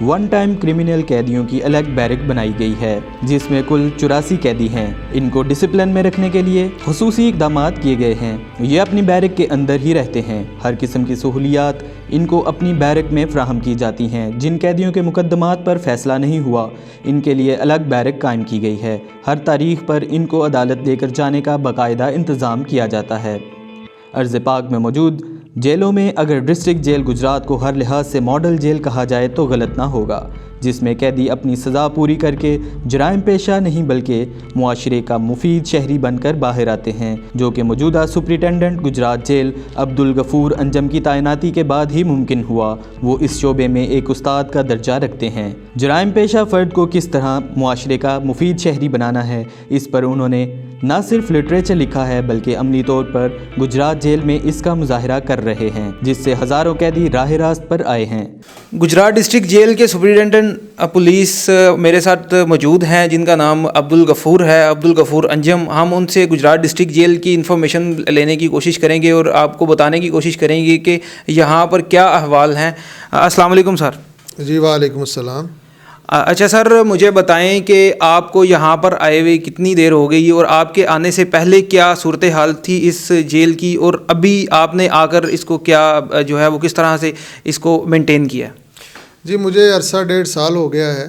One time criminal قیدیوں کی الگ بیرک بنائی گئی ہے جس میں کل 84 قیدی ہیں۔ ان کو ڈسپلن میں رکھنے کے لیے خصوصی اقدامات کیے گئے ہیں۔ یہ اپنی بیرک کے اندر ہی رہتے ہیں۔ ہر قسم کی سہولیات ان کو اپنی بیرک میں فراہم کی جاتی ہیں۔ جن قیدیوں کے مقدمات پر فیصلہ نہیں ہوا ان کے لیے الگ بیرک قائم کی گئی ہے۔ ہر تاریخ پر ان کو عدالت لے کر جانے کا باقاعدہ انتظام کیا جاتا ہے۔ ارض پاک میں موجود جیلوں میں اگر ڈسٹرکٹ جیل گجرات کو ہر لحاظ سے ماڈل جیل کہا جائے تو غلط نہ ہوگا، جس میں قیدی اپنی سزا پوری کر کے جرائم پیشہ نہیں بلکہ معاشرے کا مفید شہری بن کر باہر آتے ہیں، جو کہ موجودہ سپرنٹینڈنٹ گجرات جیل عبدالغفور انجم کی تعیناتی کے بعد ہی ممکن ہوا۔ وہ اس شعبے میں ایک استاد کا درجہ رکھتے ہیں۔ جرائم پیشہ فرد کو کس طرح معاشرے کا مفید شہری بنانا ہے، اس پر انہوں نے نہ صرف لٹریچر لکھا ہے بلکہ عملی طور پر گجرات جیل میں اس کا مظاہرہ کر رہے ہیں، جس سے ہزاروں قیدی راہ راست پر آئے ہیں۔ گجرات ڈسٹرکٹ جیل کے سپرنٹینڈنٹ پولیس میرے ساتھ موجود ہیں جن کا نام عبدالغفور ہے، عبدالغفور انجم۔ ہم ان سے گجرات ڈسٹرکٹ جیل کی انفارمیشن لینے کی کوشش کریں گے اور آپ کو بتانے کی کوشش کریں گے کہ یہاں پر کیا احوال ہیں۔ السلام علیکم سر۔ جی وعلیکم السلام۔ اچھا سر، مجھے بتائیں کہ آپ کو یہاں پر آئے ہوئے کتنی دیر ہو گئی اور آپ کے آنے سے پہلے کیا صورتحال تھی اس جیل کی، اور ابھی آپ نے آ کر اس کو کیا جو ہے وہ کس طرح سے اس کو مینٹین کیا؟ جی مجھے عرصہ 1.5 سال ہو گیا ہے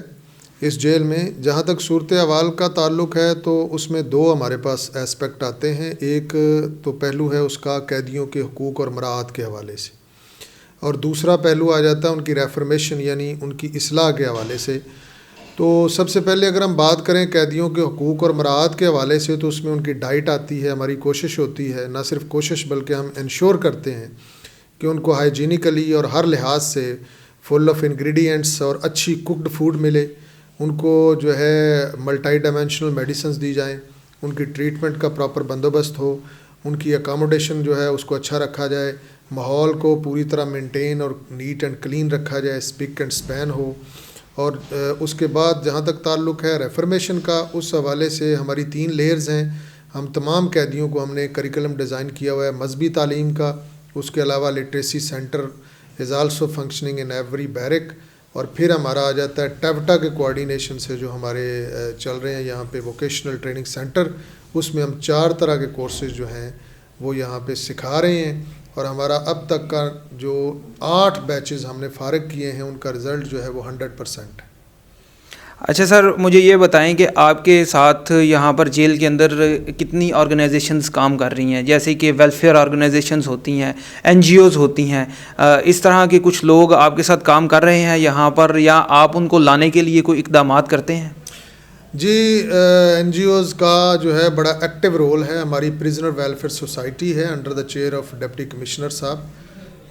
اس جیل میں۔ جہاں تک صورت احوال کا تعلق ہے تو اس میں 2 ہمارے پاس اسپیکٹ آتے ہیں۔ ایک تو پہلو ہے اس کا قیدیوں کے حقوق اور مراعات کے حوالے سے، اور دوسرا پہلو آ جاتا ہے ان کی ریفرمیشن یعنی ان کی اصلاح کے حوالے سے۔ تو سب سے پہلے اگر ہم بات کریں قیدیوں کے حقوق اور مراعات کے حوالے سے تو اس میں ان کی ڈائٹ آتی ہے۔ ہماری کوشش ہوتی ہے، نہ صرف کوشش بلکہ ہم انشور کرتے ہیں کہ ان کو ہائیجینیکلی اور ہر لحاظ سے فل آف انگریڈینٹس اور اچھی کوکڈ فوڈ ملے، ان کو جو ہے ملٹی ڈائمینشنل میڈیسنز دی جائیں، ان کی ٹریٹمنٹ کا پراپر بندوبست ہو، ان کی اکاموڈیشن جو ہے اس کو اچھا رکھا جائے، ماحول کو پوری طرح مینٹین اور نیٹ اینڈ کلین رکھا جائے، اسپک اینڈ اسپین ہو۔ اور اس کے بعد جہاں تک تعلق ہے ریفرمیشن کا، اس حوالے سے ہماری 3 لیئرز ہیں۔ ہم تمام قیدیوں کو ہم نے کریکلم ڈیزائن کیا ہوا ہے مذہبی تعلیم کا، اس کے علاوہ literacy centre is also functioning in every barrack, اور پھر ہمارا آ جاتا ہے ٹیوٹا کے کوآرڈینیشن سے جو ہمارے چل رہے ہیں یہاں پہ ووکیشنل ٹریننگ سینٹر، اس میں ہم 4 طرح کے کورسز جو ہیں وہ یہاں پہ سکھا رہے ہیں، اور ہمارا اب تک کا جو 8 بیچز ہم نے فارغ کیے ہیں ان کا رزلٹ جو ہے وہ 100% ہے۔ اچھا سر، مجھے یہ بتائیں کہ آپ کے ساتھ یہاں پر جیل کے اندر کتنی آرگنائزیشنز کام کر رہی ہیں، جیسے کہ ویلفیئر آرگنائزیشنز ہوتی ہیں، NGOز ہوتی ہیں، اس طرح کے کچھ لوگ آپ کے ساتھ کام کر رہے ہیں یہاں پر، یا آپ ان کو لانے کے لیے کوئی اقدامات کرتے ہیں؟ جی NGOز کا جو ہے بڑا ایکٹیو رول ہے۔ ہماری پریزنر ویلفیئر سوسائٹی ہے under the chair of deputy commissioner صاحب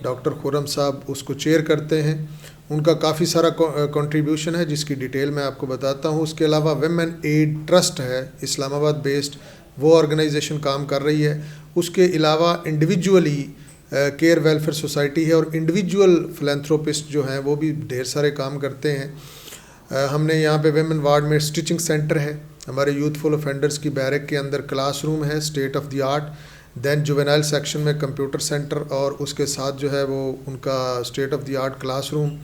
ڈاکٹر خرم صاحب، اس کو چیئر کرتے ہیں۔ ان کا کافی سارا کنٹریبیوشن ہے جس کی ڈیٹیل میں آپ کو بتاتا ہوں۔ اس کے علاوہ ویمن ایڈ ٹرسٹ ہے اسلام آباد بیسڈ، وہ آرگنائزیشن کام کر رہی ہے۔ اس کے علاوہ انڈیویجولی کیئر ویلفیئر سوسائٹی ہے، اور انڈیویجول فلینتھروپسٹ جو ہیں وہ بھی ڈھیر سارے کام کرتے ہیں۔ ہم نے یہاں پہ ویمن وارڈ میں اسٹیچنگ سینٹر ہے، ہمارے یوتھفل آفینڈرز کی بیرک کے اندر کلاس روم ہے state of the art, then juvenile section میں کمپیوٹر سینٹر، اور اس کے ساتھ جو ہے وہ ان کا state of the art class room.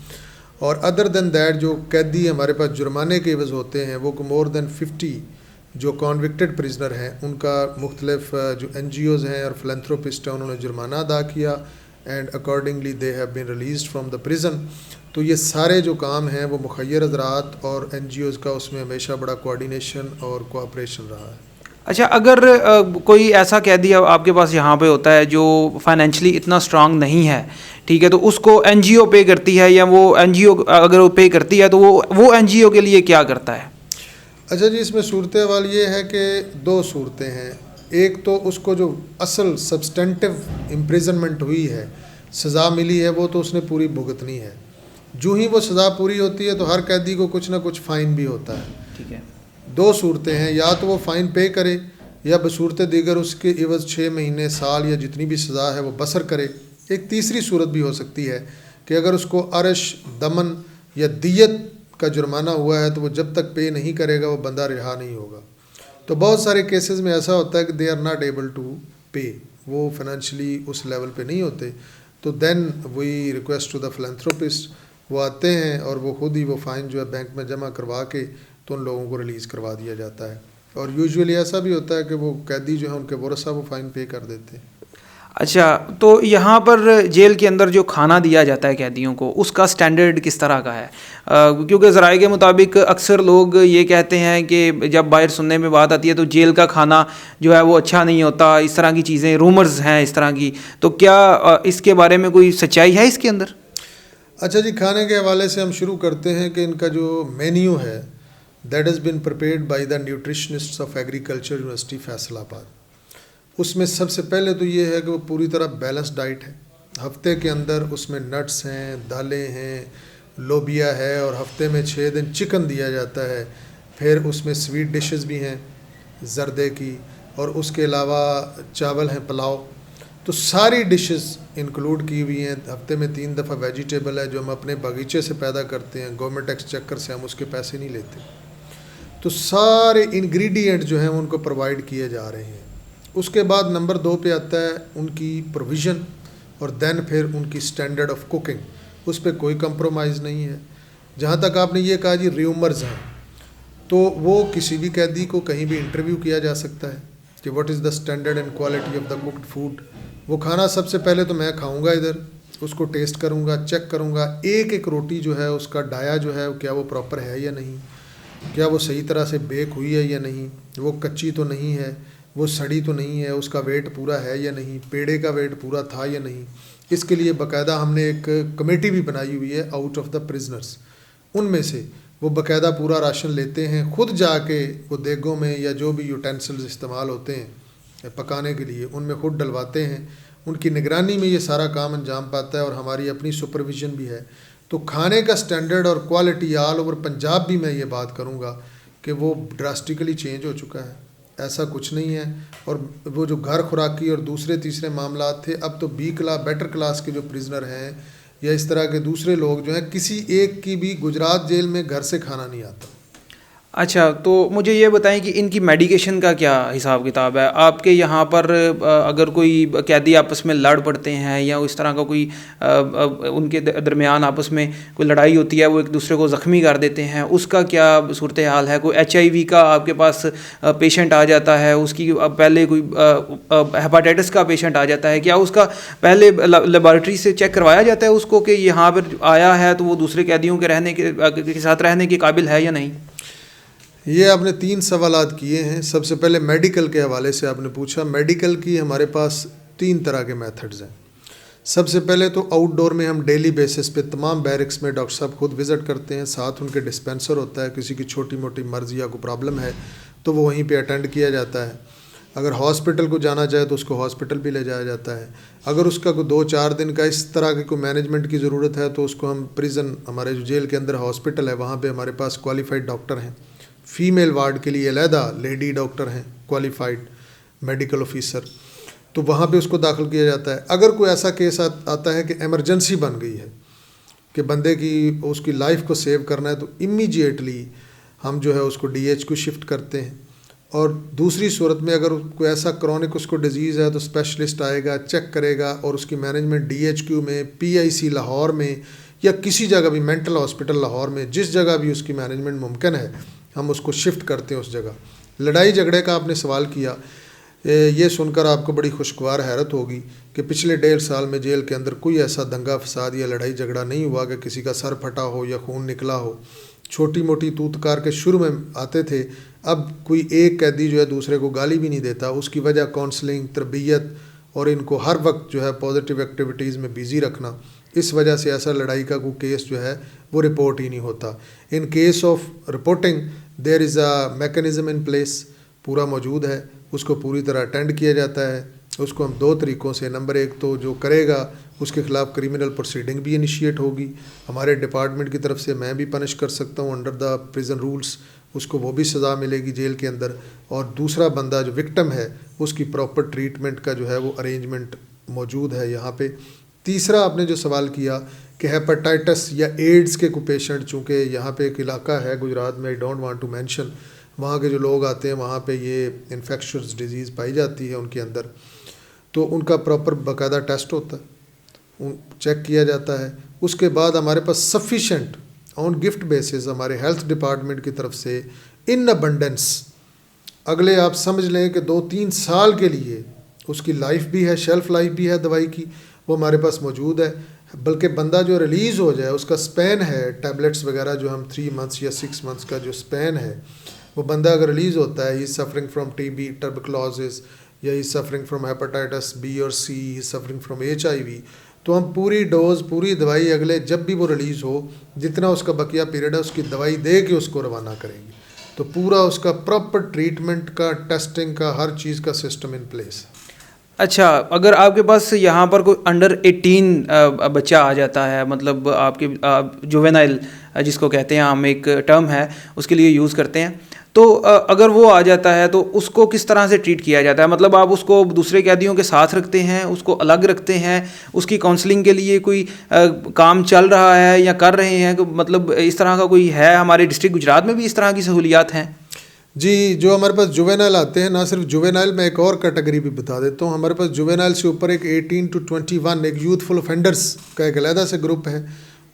اور ادر دین دیٹ جو قیدی ہمارے پاس جرمانے کے عوض ہوتے ہیں وہ مور دین 50 جو کانوکٹڈ پرزنر ہیں، ان کا مختلف جو NGOز ہیں اور فلینتھروپسٹ ہیں انہوں نے جرمانہ ادا کیا، and accordingly they have been released from the prison. تو یہ سارے جو کام ہیں وہ مخیر حضرات اور NGOز کا اس میں ہمیشہ بڑا کوآرڈینیشن اور کوآپریشن رہا ہے۔ اچھا، اگر کوئی ایسا قیدی آپ کے پاس یہاں پہ ہوتا ہے جو فائنینشلی اتنا اسٹرانگ نہیں ہے، ٹھیک ہے، تو اس کو NGO پے کرتی ہے، یا وہ NGO اگر وہ پے کرتی ہے تو وہ NGO کے لیے کیا کرتا ہے؟ اچھا جی، اس میں صورتحال یہ ہے کہ 2 صورتیں ہیں۔ ایک تو اس کو جو اصل سبسٹینٹیو امپریزنمنٹ ہوئی ہے، سزا ملی ہے، وہ تو اس نے پوری بھگتنی ہے۔ جو ہی وہ سزا پوری ہوتی ہے تو ہر قیدی کو کچھ نہ کچھ فائن بھی ہوتا ہے۔ ٹھیک ہے، 2 صورتیں ہیں، یا تو وہ فائن پے کرے یا بصورت دیگر اس کے عوض 6 مہینے، سال یا جتنی بھی سزا ہے وہ بسر کرے۔ ایک تیسری صورت بھی ہو سکتی ہے کہ اگر اس کو عرش، دمن یا دیت کا جرمانہ ہوا ہے تو وہ جب تک پے نہیں کرے گا وہ بندہ رہا نہیں ہوگا۔ تو بہت سارے کیسز میں ایسا ہوتا ہے کہ they are not able to pay, وہ فائنینشلی اس لیول پہ نہیں ہوتے، تو دین وی ریکویسٹ ٹو دا فلینتھروپسٹ، وہ آتے ہیں اور وہ خود ہی وہ فائن جو ہے بینک میں جمع کروا کے تو ان لوگوں کو ریلیز کروا دیا جاتا ہے. اور یوزولی ایسا بھی ہوتا ہے کہ وہ قیدی جو ہیں ان کے ورثاء وہ فائن پے کر دیتے ہیں. اچھا، تو یہاں پر جیل کے اندر جو کھانا دیا جاتا ہے قیدیوں کو، اس کا سٹینڈرڈ کس طرح کا ہے؟ کیونکہ ذرائع کے مطابق اکثر لوگ یہ کہتے ہیں کہ جب باہر سننے میں بات آتی ہے تو جیل کا کھانا جو ہے وہ اچھا نہیں ہوتا، اس طرح کی چیزیں، رومرز ہیں اس طرح کی، تو کیا اس کے بارے میں کوئی سچائی ہے اس کے اندر؟ اچھا جی، کھانے کے حوالے سے ہم شروع کرتے ہیں کہ ان کا جو مینیو ہے that has been prepared by the nutritionist of agriculture university Faisal آباد. اس میں سب سے پہلے تو یہ ہے کہ وہ پوری طرح بیلنس ڈائٹ ہے. ہفتے کے اندر اس میں نٹس ہیں، دالیں ہیں، لوبیا ہے، اور ہفتے میں 6 دن چکن دیا جاتا ہے. پھر اس میں سویٹ ڈشز بھی ہیں زردے کی، اور اس کے علاوہ چاول ہیں، پلاؤ. تو ساری ڈشز انکلوڈ کی ہوئی ہیں. ہفتے میں 3 دفعہ ویجیٹیبل ہے جو ہم اپنے باغیچے سے پیدا کرتے ہیں، گورنمنٹ ایکسچیکر سے ہم اس کے پیسے نہیں لیتے. تو سارے انگریڈینٹ جو ہیں ان کو پرووائڈ کیے جا رہے ہیں. اس کے بعد نمبر 2 پہ آتا ہے ان کی پروویژن، اور دین پھر ان کی سٹینڈرڈ آف کوکنگ. اس پہ کوئی کمپرومائز نہیں ہے. جہاں تک آپ نے یہ کہا جی ریومرز ہیں، تو وہ کسی بھی قیدی کو کہیں بھی انٹرویو کیا جا سکتا ہے کہ what is the standard and quality of the cooked food. وہ کھانا سب سے پہلے تو میں کھاؤں گا ادھر، اس کو ٹیسٹ کروں گا، چیک کروں گا ایک ایک روٹی جو ہے اس کا ڈایا جو ہے کیا وہ پراپر ہے یا نہیں، کیا وہ صحیح طرح سے بیک ہوئی ہے یا نہیں، وہ کچی تو نہیں ہے، وہ سڑی تو نہیں ہے، اس کا ویٹ پورا ہے یا نہیں، پیڑے کا ویٹ پورا تھا یا نہیں. اس کے لیے باقاعدہ ہم نے ایک کمیٹی بھی بنائی ہوئی ہے آؤٹ آف دا پرزنرز. ان میں سے وہ باقاعدہ پورا راشن لیتے ہیں، خود جا کے وہ دیگوں میں یا جو بھی یوٹینسلز استعمال ہوتے ہیں پکانے کے لیے ان میں خود ڈلواتے ہیں. ان کی نگرانی میں یہ سارا کام انجام پاتا ہے، اور ہماری اپنی سپرویژن بھی ہے. تو کھانے کا سٹینڈرڈ اور کوالٹی آل اوور پنجاب بھی میں یہ بات کروں گا کہ وہ ڈراسٹیکلی چینج ہو چکا ہے. ایسا کچھ نہیں ہے. اور وہ جو گھر خوراکی اور دوسرے تیسرے معاملات تھے، اب تو بیٹر کلاس کے جو پرزنر ہیں یا اس طرح کے دوسرے لوگ جو ہیں، کسی ایک کی بھی گجرات جیل میں گھر سے کھانا نہیں آتا. اچھا، تو مجھے یہ بتائیں کہ ان کی میڈیکیشن کا کیا حساب کتاب ہے؟ آپ کے یہاں پر اگر کوئی قیدی آپس میں لڑ پڑتے ہیں یا اس طرح کا کوئی ان کے درمیان آپس میں کوئی لڑائی ہوتی ہے، وہ ایک دوسرے کو زخمی کر دیتے ہیں، اس کا کیا صورتحال ہے؟ کوئی HIV کا آپ کے پاس پیشنٹ آ جاتا ہے، اس کی پہلے کوئی ہیپاٹائٹس کا پیشنٹ آ جاتا ہے، کیا اس کا پہلے لیبارٹری سے چیک کروایا جاتا ہے اس کو کہ یہاں پر آیا ہے تو وہ دوسرے قیدیوں کے رہنے کے ساتھ رہنے کے قابل ہے یا نہیں؟ یہ آپ نے 3 سوالات کیے ہیں. سب سے پہلے میڈیکل کے حوالے سے آپ نے پوچھا. میڈیکل کی ہمارے پاس 3 طرح کے میتھڈز ہیں. سب سے پہلے تو آؤٹ ڈور میں ہم ڈیلی بیسس پہ تمام بیرکس میں ڈاکٹر صاحب خود وزٹ کرتے ہیں. ساتھ ان کے ڈسپینسر ہوتا ہے. کسی کی چھوٹی موٹی مرض یا کوئی پرابلم ہے تو وہ وہیں پہ اٹینڈ کیا جاتا ہے. اگر ہاسپٹل کو جانا چاہے تو اس کو ہاسپٹل بھی لے جایا جاتا ہے. اگر اس کا کوئی 2-4 دن کا اس طرح کی کوئی مینجمنٹ کی ضرورت ہے تو اس کو ہم پریزن، ہمارے جو جیل کے اندر ہاسپٹل ہے وہاں پہ ہمارے پاس کوالیفائڈ ڈاکٹر ہیں. فیمیل وارڈ کے لیے علیحدہ لیڈی ڈاکٹر ہیں، کوالیفائڈ میڈیکل آفیسر، تو وہاں پہ اس کو داخل کیا جاتا ہے. اگر کوئی ایسا کیس آتا ہے کہ ایمرجنسی بن گئی ہے کہ بندے کی اس کی لائف کو سیو کرنا ہے، تو امیجیٹلی ہم جو ہے اس کو DH کو شفٹ کرتے ہیں. اور دوسری صورت میں اگر کوئی ایسا کرونک اس کو ڈیزیز ہے تو اسپیشلسٹ آئے گا، چیک کرے گا، اور اس کی مینجمنٹ DHQ میں، PIC لاہور میں، یا کسی جگہ بھی مینٹل ہاسپٹل لاہور میں، جس جگہ بھی اس کی مینجمنٹ ممکن ہے ہم اس کو شفٹ کرتے ہیں اس جگہ. لڑائی جھگڑے کا آپ نے سوال کیا. یہ سن کر آپ کو بڑی خوشگوار حیرت ہوگی کہ پچھلے 1.5 سال میں جیل کے اندر کوئی ایسا دنگا فساد یا لڑائی جھگڑا نہیں ہوا کہ کسی کا سر پھٹا ہو یا خون نکلا ہو. چھوٹی موٹی توتکار کے شروع میں آتے تھے، اب کوئی ایک قیدی جو ہے دوسرے کو گالی بھی نہیں دیتا. اس کی وجہ کونسلنگ، تربیت، اور ان کو ہر وقت جو ہے پازیٹیو ایکٹیویٹیز میں بیزی رکھنا. اس وجہ سے ایسا لڑائی کا کوئی کیس جو ہے وہ رپورٹ ہی نہیں ہوتا. In case of reporting there is a mechanism in place, پورا موجود ہے. اس کو پوری طرح اٹینڈ کیا جاتا ہے. اس کو ہم 2 طریقوں سے، نمبر 1 تو جو کرے گا اس کے خلاف کرمنل پروسیڈنگ بھی انیشیٹ ہوگی ہمارے ڈپارٹمنٹ کی طرف سے. میں بھی پنش کر سکتا ہوں انڈر دا پریزن رولز، اس کو وہ بھی سزا ملے گی جیل کے اندر. اور دوسرا بندہ جو وکٹم ہے اس کی پراپر ٹریٹمنٹ کا جو ہے وہ ارینجمنٹ موجود ہے یہاں پہ. تیسرا آپ نے جو سوال کیا کہ ہیپاٹائٹس یا ایڈز کے کوئی پیشنٹ، چونکہ یہاں پہ ایک علاقہ ہے گجرات میں، I don't want to mention, وہاں کے جو لوگ آتے ہیں وہاں پہ یہ انفیکشس ڈیزیز پائی جاتی ہے ان کے اندر، تو ان کا پراپر باقاعدہ ٹیسٹ ہوتا ہے، چیک کیا جاتا ہے. اس کے بعد ہمارے پاس سفیشینٹ آن گفٹ بیسز ہمارے ہیلتھ ڈپارٹمنٹ کی طرف سے ان ابنڈنس اگلے آپ سمجھ لیں کہ 2-3 سال کے لیے اس کی لائف بھی ہے, شیلف لائف بھی ہے دوائی کی, وہ ہمارے پاس موجود ہے. بلکہ بندہ جو ریلیز ہو جائے اس کا سپین ہے, ٹیبلٹس وغیرہ جو ہم 3 months یا 6 months کا جو سپین ہے, وہ بندہ اگر ریلیز ہوتا ہے, ہی سفرنگ فرام TB ٹربیکلوزس یا ہی سفرنگ فرام ہیپاٹائٹس B اور C, he suffering from HIV, تو ہم پوری ڈوز پوری دوائی اگلے جب بھی وہ ریلیز ہو, جتنا اس کا بقیہ پیریڈ ہے اس کی دوائی دے کے اس کو روانہ کریں گے. تو پورا اس کا پراپر ٹریٹمنٹ کا, ٹیسٹنگ کا, ہر چیز کا سسٹم ان پلیس. اچھا, اگر آپ کے پاس یہاں پر کوئی انڈر 18 بچہ آ جاتا ہے, مطلب آپ کے جووینائل جس کو کہتے ہیں, ہم ایک ٹرم ہے اس کے لیے یوز کرتے ہیں, تو اگر وہ آ جاتا ہے تو اس کو کس طرح سے ٹریٹ کیا جاتا ہے؟ مطلب آپ اس کو دوسرے قیدیوں کے ساتھ رکھتے ہیں, اس کو الگ رکھتے ہیں, اس کی کاؤنسلنگ کے لیے کوئی کام چل رہا ہے یا کر رہے ہیں؟ مطلب اس طرح کا کوئی ہے؟ ہمارے ڈسٹرکٹ گجرات میں بھی اس طرح کی سہولیات ہیں؟ جی, جو ہمارے پاس جووینائل آتے ہیں, نہ صرف جووینائل, میں ایک اور کیٹیگری بھی بتا دیتا ہوں. ہمارے پاس جووینائل سے اوپر ایک 18 to 21 ایک یوتھفل offenders کا ایک علیحدہ سے گروپ ہے.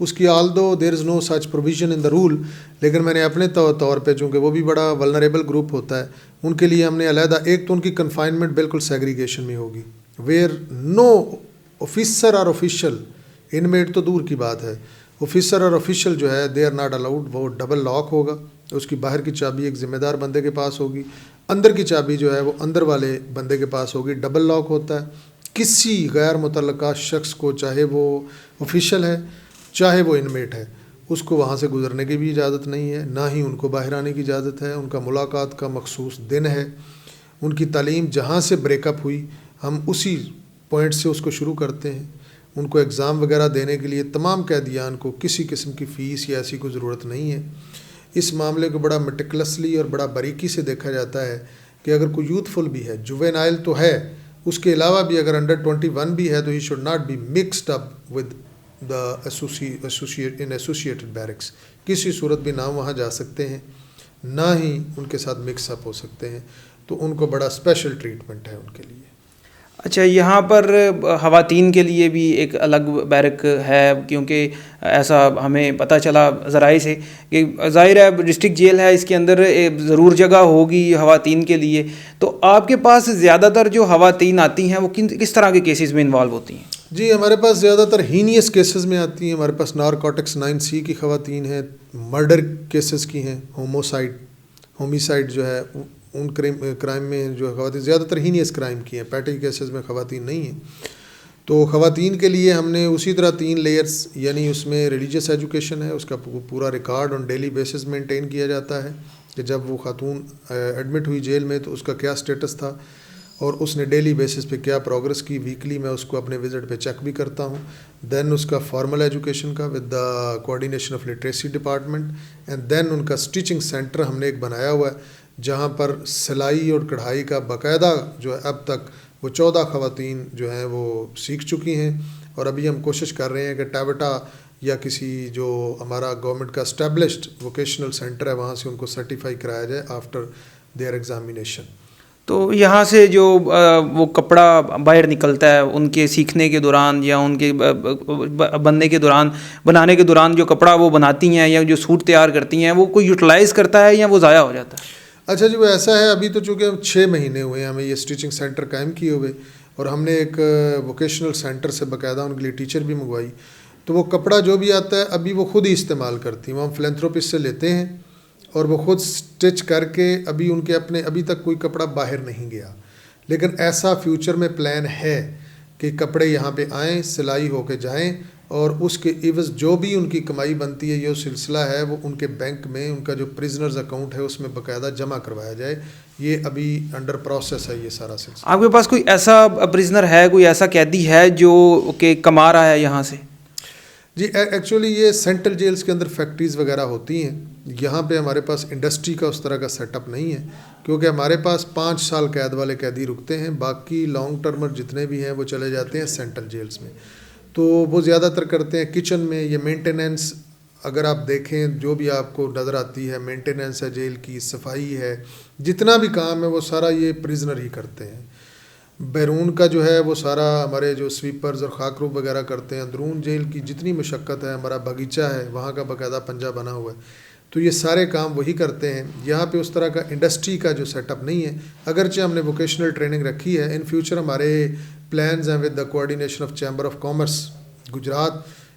اس کی although there is no such provision in the rule, لیکن میں نے اپنے طور پہ, چونکہ وہ بھی بڑا ولنریبل گروپ ہوتا ہے, ان کے لیے ہم نے علیحدہ, ایک تو ان کی کنفائنمنٹ بالکل سیگریگیشن میں ہوگی, ویئر نو آفیسر اور آفیشیل, انمیٹ تو دور کی بات ہے, آفیسر اور آفیشیل جو ہے دے آر ناٹ الاؤڈ. وہ ڈبل لاک ہوگا, اس کی باہر کی چابی ایک ذمہ دار بندے کے پاس ہوگی, اندر کی چابی جو ہے وہ اندر والے بندے کے پاس ہوگی. ڈبل لاک ہوتا ہے. کسی غیر متعلقہ شخص کو, چاہے وہ آفیشیل ہے چاہے وہ انمیٹ ہے, اس کو وہاں سے گزرنے کی بھی اجازت نہیں ہے, نہ ہی ان کو باہر آنے کی اجازت ہے. ان کا ملاقات کا مخصوص دن ہے. ان کی تعلیم جہاں سے بریک اپ ہوئی ہم اسی پوائنٹ سے اس کو شروع کرتے ہیں. ان کو ایگزام وغیرہ دینے کے لیے تمام قیدیان کو کسی قسم کی فیس یا ایسی کوئی ضرورت نہیں ہے. اس معاملے کو بڑا میٹیکولسلی اور بڑا باریکی سے دیکھا جاتا ہے کہ اگر کوئی یوتھفل بھی ہے, جووینائل تو ہے, اس کے علاوہ بھی اگر انڈر 21 بھی ہے تو he should not be mixed up with the associated barracks. کسی صورت بھی نہ وہاں جا سکتے ہیں, نہ ہی ان کے ساتھ مکس اپ ہو سکتے ہیں. تو ان کو بڑا اسپیشل ٹریٹمنٹ ہے ان کے لیے. اچھا, یہاں پر خواتین کے لیے بھی ایک الگ بیرک ہے, کیونکہ ایسا ہمیں پتہ چلا ذرائع سے کہ ظاہر ہے ڈسٹرکٹ جیل ہے, اس کے اندر ضرور جگہ ہوگی خواتین کے لیے. تو آپ کے پاس زیادہ تر جو خواتین آتی ہیں وہ کس طرح کے کیسز میں انوالو ہوتی ہیں؟ جی, ہمارے پاس زیادہ تر ہینیس کیسز میں آتی ہیں. ہمارے پاس نارکوٹکس 9C کی خواتین ہیں, مرڈر کیسز کی ہیں, ہومیسائڈ جو ہے ان کرائم میں جو خواتین زیادہ تر ہینیس کرائم کی ہیں, پیٹی کیسز میں خواتین نہیں ہیں. تو خواتین کے لیے ہم نے اسی طرح 3 لیئرز, یعنی اس میں ریلیجیس ایجوکیشن ہے, اس کا پورا record on daily basis maintain کیا جاتا ہے کہ جب وہ خاتون ایڈمٹ ہوئی جیل میں تو اس کا کیا سٹیٹس تھا اور اس نے ڈیلی بیسس پہ کیا پروگرس کی. ویکلی میں اس کو اپنے وزٹ پہ چیک بھی کرتا ہوں. دین اس کا فارمل ایجوکیشن کا with the coordination of literacy department, and then ان کا اسٹیچنگ سینٹر ہم نے ایک بنایا ہوا ہے جہاں پر سلائی اور کڑھائی کا باقاعدہ جو ہے اب تک وہ 14 خواتین جو ہیں وہ سیکھ چکی ہیں. اور ابھی ہم کوشش کر رہے ہیں کہ ٹیبٹا یا کسی جو ہمارا گورنمنٹ کا اسٹیبلشڈ ووکیشنل سینٹر ہے وہاں سے ان کو سرٹیفائی کرایا جائے آفٹر دیئر ایگزامینیشن. تو یہاں سے جو وہ کپڑا باہر نکلتا ہے ان کے سیکھنے کے دوران یا ان کے بنانے کے دوران جو کپڑا وہ بناتی ہیں یا جو سوٹ تیار کرتی ہیں, وہ کوئی یوٹیلائز کرتا ہے یا وہ ضائع ہو جاتا ہے؟ اچھا جی, وہ ایسا ہے, ابھی تو چونکہ ہم 6 مہینے ہوئے ہیں ہمیں یہ اسٹیچنگ سینٹر قائم کیے ہوئے, اور ہم نے ایک ووکیشنل سینٹر سے باقاعدہ ان کے لیے ٹیچر بھی منگوائی. تو وہ کپڑا جو بھی آتا ہے ابھی وہ خود ہی استعمال کرتی ہیں, وہ ہم فلینتھروپسٹ سے لیتے ہیں اور وہ خود سٹچ کر کے, ابھی ان کے ابھی تک کوئی کپڑا باہر نہیں گیا. لیکن ایسا فیوچر میں پلان ہے کہ کپڑے یہاں پہ آئیں, سلائی ہو کے جائیں, اور اس کے عوض جو بھی ان کی کمائی بنتی ہے یہ سلسلہ ہے وہ ان کے بینک میں, ان کا جو پرزنرز اکاؤنٹ ہے اس میں باقاعدہ جمع کروایا جائے. یہ ابھی انڈر پروسیس ہے یہ سارا سلسلہ. آپ کے پاس کوئی ایسا پرزنر ہے, کوئی ایسا قیدی ہے جو کہ کما رہا ہے یہاں سے؟ جی, ایکچولی یہ سینٹرل جیلز کے اندر فیکٹریز وغیرہ ہوتی ہیں. یہاں پہ ہمارے پاس انڈسٹری کا اس طرح کا سیٹ اپ نہیں ہے, کیونکہ ہمارے پاس 5 سال قید والے قیدی رکتے ہیں, باقی لانگ ٹرمر جتنے بھی ہیں وہ چلے جاتے ہیں سینٹرل جیلز میں. تو وہ زیادہ تر کرتے ہیں کچن میں, یہ مینٹیننس اگر آپ دیکھیں جو بھی آپ کو نظر آتی ہے, مینٹیننس ہے جیل کی, صفائی ہے, جتنا بھی کام ہے وہ سارا یہ پرزنر ہی کرتے ہیں. بیرون کا جو ہے وہ سارا ہمارے جو سویپرز اور خاک روب وغیرہ کرتے ہیں. اندرون جیل کی جتنی مشقت ہے، ہمارا باغیچہ ہے وہاں کا باقاعدہ پنجہ بنا ہوا ہے، تو یہ سارے کام وہی کرتے ہیں. یہاں پہ اس طرح کا انڈسٹری کا جو سیٹ اپ نہیں ہے، اگرچہ ہم نے ووکیشنل ٹریننگ رکھی ہے. ان فیوچر ہمارے پلانز ہیں with the coordination of chamber of commerce Gujarat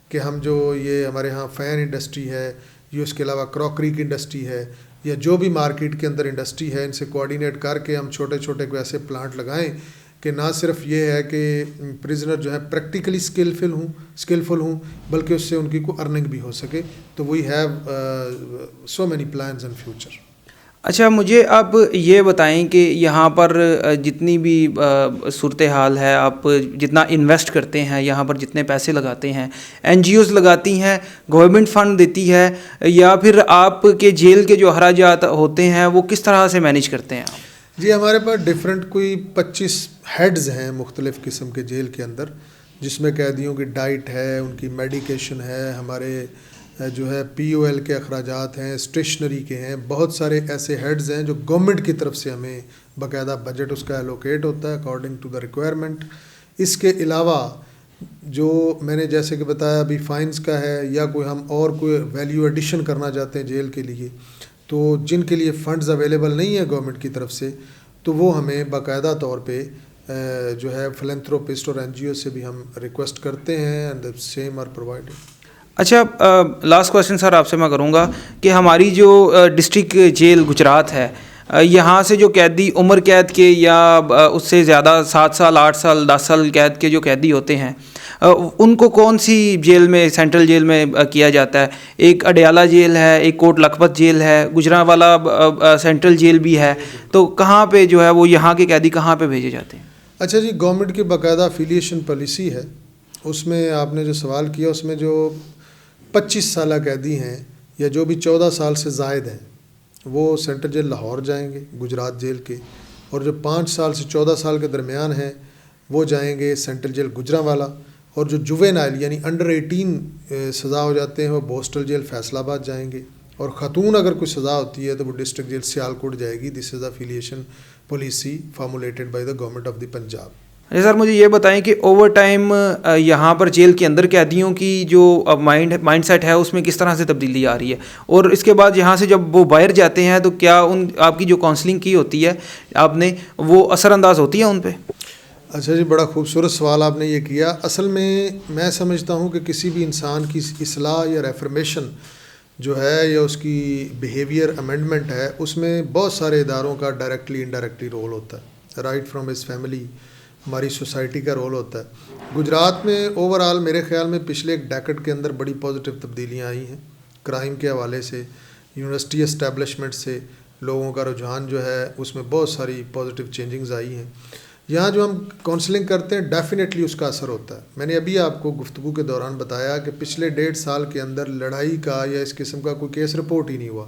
کہ ہم جو یہ ہمارے ہاں فین انڈسٹری ہے، یہ اس کے علاوہ کراکری کی انڈسٹری ہے، یا جو بھی مارکیٹ کے اندر انڈسٹری ہے، ان سے کوآرڈینیٹ کر کے ہم چھوٹے چھوٹے کوئی ایسے پلانٹ لگائیں کہ نہ صرف یہ ہے کہ پرزنر جو ہے پریکٹیکلی اسکلفل ہوں بلکہ اس سے ان کی کوئی ارننگ بھی ہو سکے. تو we have so many plans in future. اچھا، مجھے آپ یہ بتائیں کہ یہاں پر جتنی بھی صورتحال ہے، آپ جتنا انویسٹ کرتے ہیں، یہاں پر جتنے پیسے لگاتے ہیں، این جی اوز لگاتی ہیں، گورنمنٹ فنڈ دیتی ہے، یا پھر آپ کے جیل کے جو اخراجات ہوتے ہیں وہ کس طرح سے مینیج کرتے ہیں؟ جی، ہمارے پاس ڈیفرنٹ کوئی 25 ہیڈز ہیں مختلف قسم کے جیل کے اندر، جس میں قیدیوں کی ڈائٹ ہے، ان کی میڈیکیشن ہے، ہمارے جو ہے پی او ایل کے اخراجات ہیں، اسٹیشنری کے ہیں. بہت سارے ایسے ہیڈز ہیں جو گورنمنٹ کی طرف سے ہمیں باقاعدہ بجٹ اس کا الوکیٹ ہوتا ہے اکارڈنگ ٹو دا ریکوائرمنٹ. اس کے علاوہ جو میں نے جیسے کہ بتایا ابھی فائنز کا ہے، یا کوئی ہم اور کوئی ویلیو ایڈیشن کرنا چاہتے ہیں جیل کے لیے، تو جن کے لیے فنڈز اویلیبل نہیں ہیں گورنمنٹ کی طرف سے، تو وہ ہمیں باقاعدہ طور پہ جو ہے فلینتھروپسٹ اور این جی او سے بھی ہم ریکویسٹ کرتے ہیں، and the same are provided. اچھا، لاسٹ کویشچن سر آپ سے میں کروں گا کہ ہماری جو ڈسٹرکٹ جیل گجرات ہے، یہاں سے جو قیدی عمر قید کے یا اس سے زیادہ 7 سال 8 سال 10 سال قید کے جو قیدی ہوتے ہیں، ان کو کون سی جیل میں، سینٹرل جیل میں کیا جاتا ہے؟ ایک اڈیالہ جیل ہے، ایک کوٹ لکھپت جیل ہے، گجرانوالہ سینٹرل جیل بھی ہے، تو کہاں پہ جو ہے وہ یہاں کے قیدی کہاں پہ بھیجے جاتے ہیں؟ اچھا جی، گورنمنٹ کی باقاعدہ افیلیشن پالیسی ہے. اس میں آپ نے جو سوال کیا، اس میں جو 25 سالہ قیدی ہیں یا جو بھی 14 سال سے زائد ہیں، وہ سینٹرل جیل لاہور جائیں گے گجرات جیل کے، اور جو 5 سال سے 14 سال کے درمیان ہیں وہ جائیں گے سینٹرل جیل گجرانوالہ، اور جو جووینائل یعنی انڈر 18 سزا ہو جاتے ہیں وہ بوسٹل جیل فیصل آباد جائیں گے. اور خاتون اگر کوئی سزا ہوتی ہے تو وہ ڈسٹرکٹ جیل سیالکوٹ جائے گی. This is affiliation policy formulated by the government of the Punjab. Sir مجھے یہ بتائیں کہ اوور ٹائم یہاں پر جیل کے اندر قیدیوں کی جو مائنڈ سیٹ ہے اس میں کس طرح سے تبدیلی آ رہی ہے، اور اس کے بعد یہاں سے جب وہ باہر جاتے ہیں تو کیا آپ کی جو کاؤنسلنگ کی ہوتی ہے آپ نے، وہ اثر انداز ہوتی ہے ان پہ؟ اچھا جی، بڑا خوبصورت سوال آپ نے یہ کیا. اصل میں سمجھتا ہوں کہ کسی بھی انسان کی اصلاح یا ریفرمیشن جو ہے، یا اس کی بیہیویئر امینڈمنٹ ہے، اس میں بہت سارے اداروں کا ڈائریکٹلی انڈائریکٹلی رول ہوتا ہے. رائٹ فرام ہز فیملی، ہماری سوسائٹی کا رول ہوتا ہے. گجرات میں اوور آل میرے خیال میں پچھلے ایک ڈیکڈ کے اندر بڑی پازیٹیو تبدیلیاں آئی ہیں. کرائم کے حوالے سے، یونیورسٹی اسٹیبلشمنٹ سے لوگوں کا رجحان جو ہے اس میں بہت ساری پازیٹیو چینجنگز آئی ہیں. یہاں جو ہم کاؤنسلنگ کرتے ہیں ڈیفینیٹلی اس کا اثر ہوتا ہے. میں نے ابھی آپ کو گفتگو کے دوران بتایا کہ پچھلے 1.5 سال کے اندر لڑائی کا یا اس قسم کا کوئی کیس رپورٹ ہی نہیں ہوا.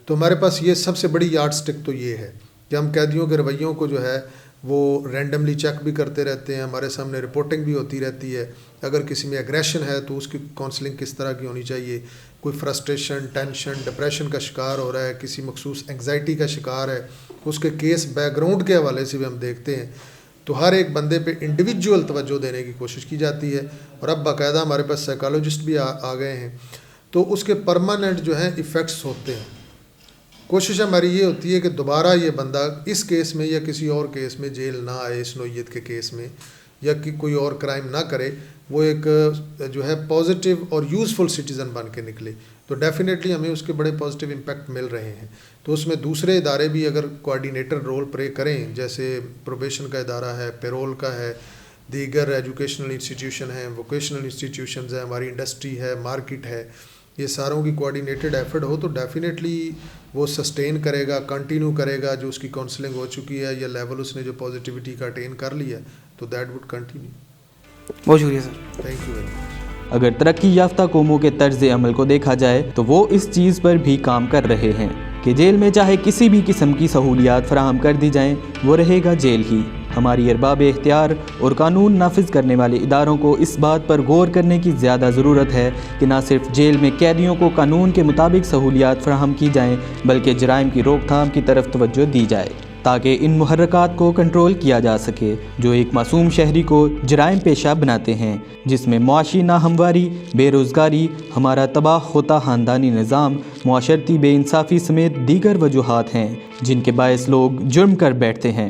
تو ہمارے پاس یہ سب سے بڑی یارڈ سٹک تو یہ ہے کہ ہم قیدیوں کے رویوں کو جو ہے وہ رینڈملی چیک بھی کرتے رہتے ہیں، ہمارے سامنے رپورٹنگ بھی ہوتی رہتی ہے. اگر کسی میں ایگریشن ہے تو اس کی کاؤنسلنگ کس طرح کی ہونی چاہیے، کوئی فرسٹریشن، ٹینشن، ڈپریشن کا شکار ہو رہا ہے، کسی مخصوص انگزائٹی کا شکار ہے، اس کے کیس بیک گراؤنڈ کے حوالے سے بھی ہم دیکھتے ہیں. تو ہر ایک بندے پہ انڈیویجول توجہ دینے کی کوشش کی جاتی ہے. اور اب باقاعدہ ہمارے پاس سائیکالوجسٹ بھی آ گئے ہیں، تو اس کے پرماننٹ جو ہیں ایفیکٹس ہوتے ہیں. کوشش ہماری یہ ہوتی ہے کہ دوبارہ یہ بندہ اس کیس میں یا کسی اور کیس میں جیل نہ آئے، اس نوعیت کے کیس میں، یا کہ کوئی اور کرائم نہ کرے، وہ ایک جو ہے پازیٹیو اور یوزفل سٹیزن بن کے نکلے. تو ڈیفینیٹلی ہمیں اس کے بڑے پازیٹیو امپیکٹ مل رہے ہیں. تو اس میں دوسرے ادارے بھی اگر کوآرڈینیٹر رول پلے کریں، جیسے پروبیشن کا ادارہ ہے، پیرول کا ہے، دیگر ایجوکیشنل انسٹیٹیوشن ہیں، ووکیشنل انسٹیٹیوشنز ہیں، ہماری انڈسٹری ہے، مارکیٹ ہے، یہ ساروں کی کوآرڈینیٹڈ ایفرٹ ہو تو ڈیفینیٹلی وہ سسٹین کرے گا، کنٹینیو کرے گا. جو اس کی کاؤنسلنگ ہو چکی ہے یا لیول اس نے جو پازیٹیوٹی کا اٹین کر لیا ہے، تو دیٹ وڈ کنٹینیو. بہت شکریہ sir. Thank you very much. اگر ترقی یافتہ قوموں کے طرز عمل کو دیکھا جائے تو وہ اس چیز پر بھی کام کر رہے ہیں کہ جیل میں چاہے کسی بھی قسم کی سہولیات فراہم کر دی جائیں، وہ رہے گا جیل ہی. ہماری ارباب اختیار اور قانون نافذ کرنے والے اداروں کو اس بات پر غور کرنے کی زیادہ ضرورت ہے کہ نہ صرف جیل میں قیدیوں کو قانون کے مطابق سہولیات فراہم کی جائیں، بلکہ جرائم کی روک تھام کی طرف توجہ دی جائے. تاکہ ان محرکات کو کنٹرول کیا جا سکے جو ایک معصوم شہری کو جرائم پیشہ بناتے ہیں، جس میں معاشی ناہمواری، بے روزگاری، ہمارا تباہ ہوتا خاندانی نظام، معاشرتی بے انصافی سمیت دیگر وجوہات ہیں جن کے باعث لوگ جرم کر بیٹھتے ہیں۔